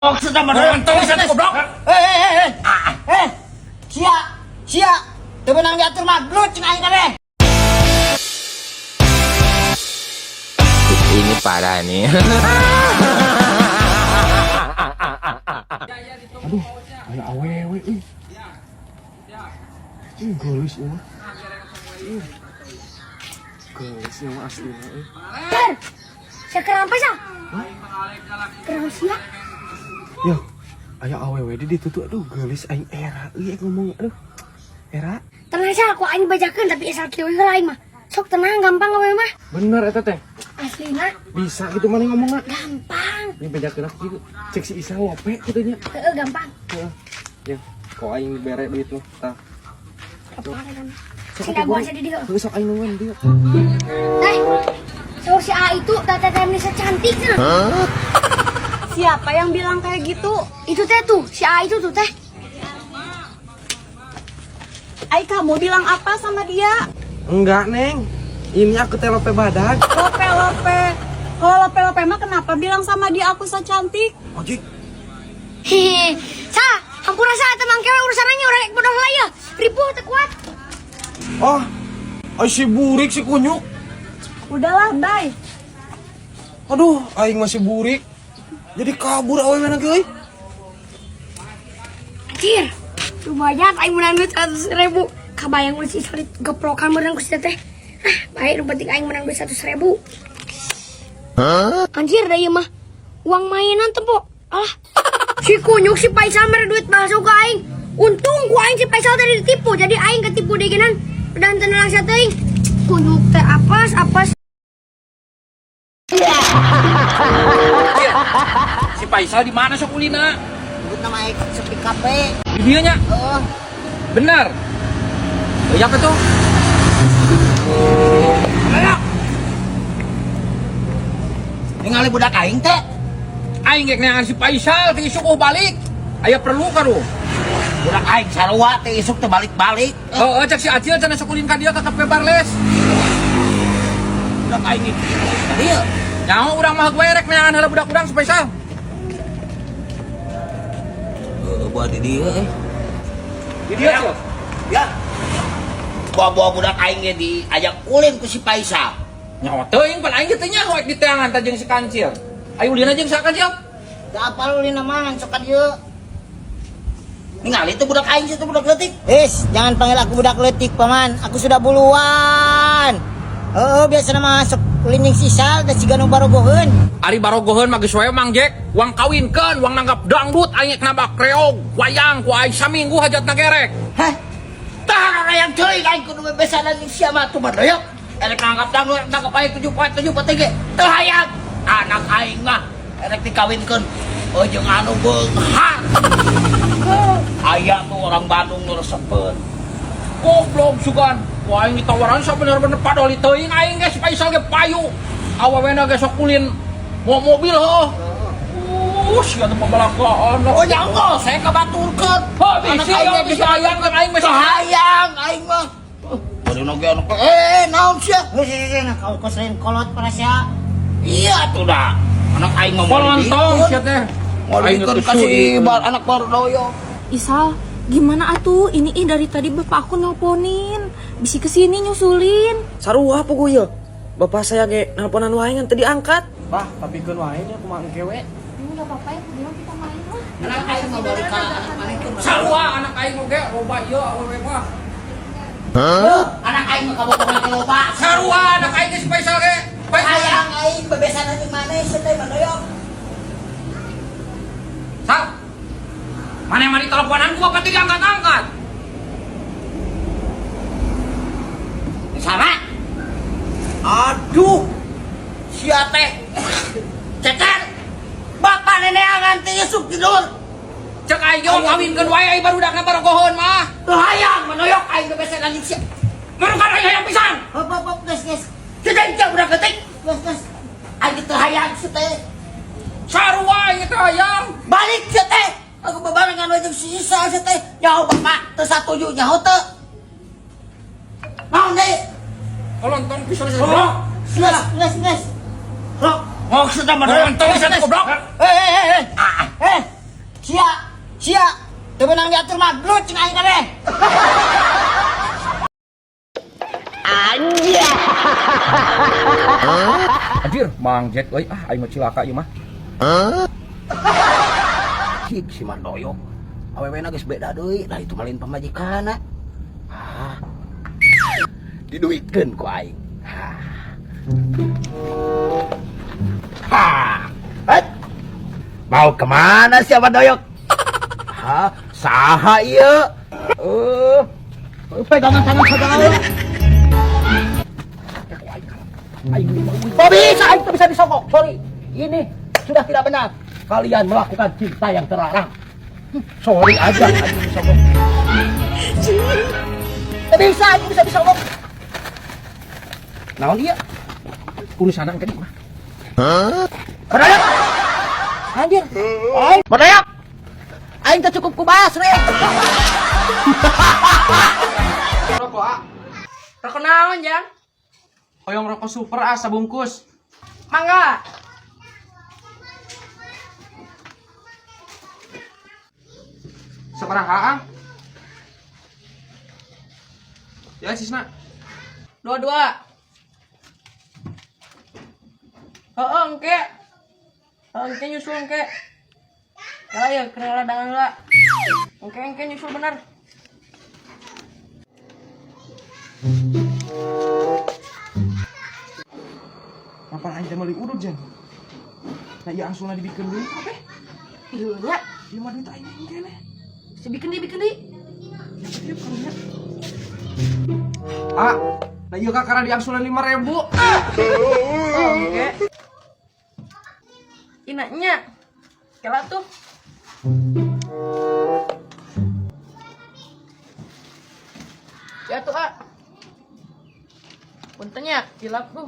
Oh, sudah menonton saya goblok. Sia. Teu menang diatur mah glut cing aing teh. Ini parah nih. Aduh, kayak awewe euy. Geus ya. Geus ya aslina euy. Ter, saya kerampas ya? Kerampas ya? Ya, aya awewe di ditu tuh aduh geulis aing era euy ngomong aduh. Era. Tenang saja, aku aing bajakan tapi asal kieu lain mah. Sok tenang, gampang awewe mah. Bener eta teh. Aslina Bisa gitu mana ngomongna. gampang. Ini bejakeun aku gitu. Cek si Isa ngope kitu nya. Heeh, gampang. Heeh. Ya, kok aing bere duit mah. Tah. Apa kan? Sing gua aja di dieu. Geus sok aing nungguin dia. So si A itu tata Nisa cantik cenah. Siapa yang bilang kayak gitu? Itu teh tuh, si A itu tuh teh. Ai, kamu bilang apa sama dia? Enggak, Neng. Ini aku teh lope badag. Lope. Kalau lope mah kenapa bilang sama dia aku cantik? Ojek. Hehe. Sa, ampun rasa teh mangkewe urusannya urang bodoh lah ya. Ribu teh kuat. Oh. Ay si burik si kunyuk. Udahlah, bye. Aduh, aing masih burik. Jadi kabur awewe na euy. Anjir. Lumayan aing menang duit 100.000. Kabayang mun si Salit geprokan menang ku teh. Baik, yang penting aing menang duit 100.000. Anjir da ieu mah uang mainan teh, Po. Alah. Si kunyuk si Faisal mere duit masuk ke aing. Untung ku aing si Faisal tadi ditipu, jadi aing ketipu degenan dan tenang sia teuing. Kunyuk teh apes. Si Faisal di mana sok ulina? Sebut nama aing sepi kape. Di dieu nya. Benar. Ya apa tuh? Ayo. Ningali budak aing teh. Aing geus neangan si Faisal teh isuk balik. Aya perlu ka do. Budak aing sarua teh isuk teh balik-balik. Heeh, cek si Acil cenah sok ulin ka dieu tetep bebarles. Budak aing itu. Dieu. Nyaho urang mah gue rek neangan heula budak-budak si Faisal. Buat di dieu Di dieu Cil. Ya. Bawa budak aing ge diajak ulin ku si Faisal. Nyaho teuing pan aing teh nyaho di teangan teh jeung si Kancil. Ayo ulin jeung sa Kancil. Da apal ulin mah sok ka dieu. Ningali teh budak aing situ budak leutik. Jangan panggil aku budak leutik, Paman. Aku sudah buluan. Biasa masuk ulin jeung sisal da siga nu barogoheun. Ari barogoheun mah geus wae Mang Jack, uang kawinkeun, uang nanggap dangdut aing nabak kreog, wayang ku aing saminggu hajatna gerek. Hah? Tah kakayang teuing aing kudu bebesanan jeung sia mah tuh badoyok. Erek nanggap dangdut nanggap aing 7 poe 7 poe ge. Teu hayang. Anak aing mah erek dikawinkeun jeung anu beunghar. Aya tuh orang Bandung nu resepeun. Goblok sugan, ku aing ditawaran sabener-bener padoli teuing aing geus Faisal ge payu. Awewena geus sok ulin mobil heuh. Sia teh pembalakaan. Oh jangan, saya kebaturkeun. Bisi yang bisa hayang kan aing masih hayang aing mah. Bari nage anu naon sia? Nah kau kosein kolot para sia. Iya tuh dah. Anak aing mah lontong sia teh. Aing kasih anak baru doyok. Isal, gimana atuh? Ini dari tadi bapak aku nelponin. Bisi kesini nyusulin. Sarua apa gue ya? Bapak saya ge nelponan wae ngan teu diangkat. Bah, tapi keun wae nya kumaha engkewe. Ini enggak apa-apa ya, bilang kita main lah. Anak aing mah bari ka anak maneh keur. Sarua anak aing oge loba ieu awewe mah. Anak aing mah kabogohan teh loba. Sarua anak aing geus Faisal ge. Hayang aing bebesanan jeung maneh sia teh badoyok. Sal. Mana yang mari teleponan gua pati diangkat-angkat. Sama. Aduh. Sia teh. Cecer. Bapak neneangan teh isuk tidur. Cek aing ge kawinkeun wae ai barudakna barogoheun mah. Teu hayang manoyok aing bebesanan jeung sia. Marukan aing hayang pisan. Hop, geus. Cecer udah ketik. Geus. Aing teu hayang sia teh. Sarua aing teh hayang. Balik sia teh. Aku bebarengan wae jeung si Isa sia teh. Nyaho bapak teu satuju nyaho teu. Naon deui? Lontong pisan sih. Geus. Oh, sudah menonton saya goblok. Eh. Sia, teu menang diatur mah blut cing aing teh. Anjir, Mang Jack euy, aing mah cilaka ieu mah. Cik si Mandoyok. Awewena geus beda deui, lah itu malin pamajikanna. Diduitkeun ku aing. Hei, mau kemana si Mandoyok? Saha ieu? Pegangan tangan saudara. Aing bisa disogok. Sorry, ini sudah tidak benar. Kalian melakukan cinta yang terlarang. Sorry aja, aing disogok. Bisa, aing bisa disogok. Naon dia? Urusan anak tadi mah. Mandoyok! Anjir! Mandoyok! Aing teh cukup kubas, re. Rokok ah. Rokok naon, Jang? Hoyong rokok super ah sabungkus. Mangga. Sabaraha ah? Ya Cisna. Dua-dua. Engke. Engke nyusul engke. Ya, kenal dengan lah. Engke nyusul benar. Mapan aing teh meuli udud Jan. Nah ieu angsuna dibikeun deui apa? Iya nya. Ieu mah duit aing keneh. Bisa bikin di. Ah, nah ieu ka karena diangsuna 5.000. Engke. Inaknya. Kela tuh. Ya tuh, Puntennya, hilap tuh.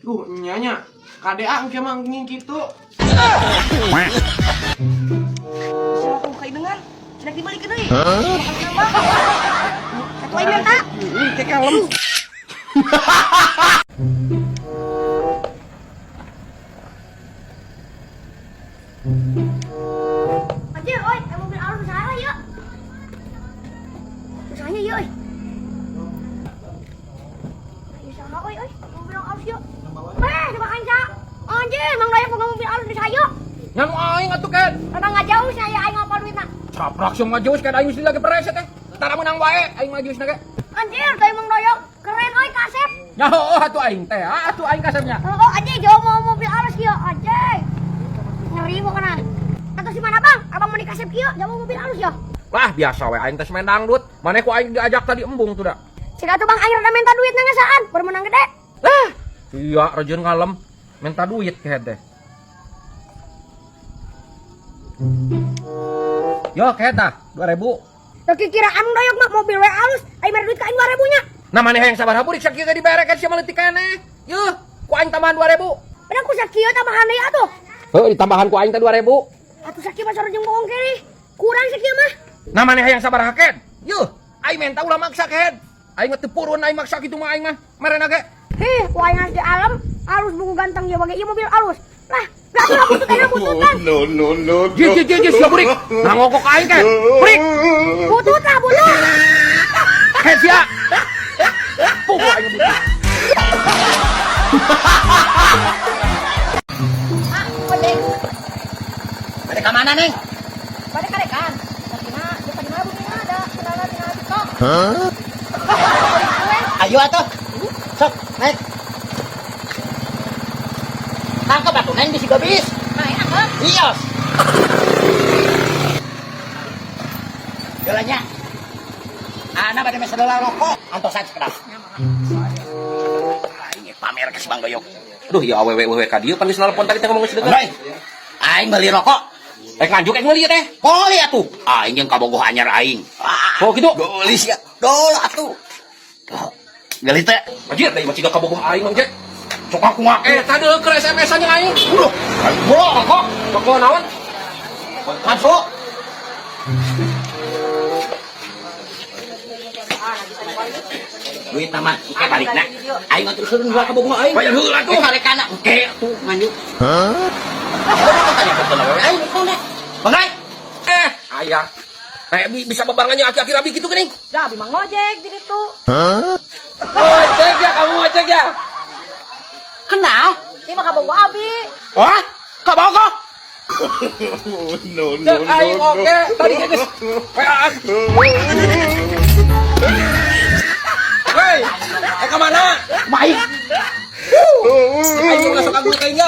Duh, nyanya. KDA engke mah nging kitu. Silakan kayak dengan sudah dibalik deui. Kenapa? Satu lagi minta. Teh kalem. Anjir, oi, mobil arus usaha yuk. Usahanya yuk, oi. Usaha oi, mobil arus yuk. Coba aja. Anjir, Mang Dayang mau mobil arus usaha yuk. Nyanu aing atuh Ken. Karena nggak jauh saya aing ngapal duitna. Caprak sih ngajeus Ken aing mesti lagi preset teh. Tara menang wae aing ngajeusna ge. Anjir, kayak Mang Dayang keren oi kasep. Nyaho atuh aing teh, atuh aing kasepnya. Oh, anjir jauh mau mobil arus yuk, anjir. Ngeri mau kena. Atau si mana bang? Abang mau dikasep kieu, jauh mobil arus yuk. Lah biasa we aing teh semen dangdut. Maneh ku aing diajak tadi embung tuh da. Cik atuh bang aing rada minta duit nangasaan, baru menang gede. Lah, iya rejeun ngalem minta duit ke teh. Yo, kehet dah, 2.000. Tapi kiraan doyok mah mobil we alus, aing mere duit ka aing 2.000 nya. Nah maneh yang sabar hapurik sakieu ge diberekeun sia mah leutik keneh. Yuh, ku aing tambahan 2.000. Padahal ku sakieu tambahan deui atuh. Heuh, ditambahan ku aing teh 2.000. Atuh sakieu mah sareng bohong kiri. Kurang sakieu mah. Nah maneh yang sabar hakeun. Yuh, aing menta ulah maksa kehet. Aing mah teu purun aing maksa kitu mah aing mah. Marena ge. Heh, ku aing geus di alam, alus bungu ganteng ieu bage ieu mobil alus. Lah, gak pernah butut aing bututan. Jis, siap burik. Nah ngokok aing ke. Burik. Butut lah, butut. Ke sia. Pukul aing butut. Bade ka mana, Neng? Bade karekan. Sakina, di mana bukina ada kendala dina TikTok. Ayo atuh. Sok, naik. Tangkap atuh, Neng bisi gabis. Nah, enak. Iya. Jalannya. Ana bade mesa dolar rokok, antosan sekedap. Aing pamer ke si Bang Doyok. Aduh ya awewe ka dieu pan geus nelpon tadi teh ngomong geus deukeut. Aing beli rokok. Nganjuk meuli teh. Boleh atuh. Aing yang kabogoh anyar aing. Oh gitu. Gelis ya. Dol atuh. Gelis teh. Anjir deui mah ciga kabogoh aing mah Jack. Sok aku make tadi ke SMS-nya aing. Udah. Ayo kok. Rokok naon? Masuk. Duit taman, oke balik nak. Aing ngatur seureun gua kabogoh aing. Bae heula tuh. Tarekana, oke atuh nganjuk. Hah? Tanya betul we. Aing betul nak. Bangay! Ayah. Bisa bebarengannya aki-aki rabi gitu gini. Dah, abi mang ngojek di situ. Ngecek ya, kamu ngecek ya. Kenal? Ini mah kamu abi. Hah? Kak bawa kok? Cek aing oke. Tadi guys. Hei, kemana? Baik! Aing masuk aku kayaknya.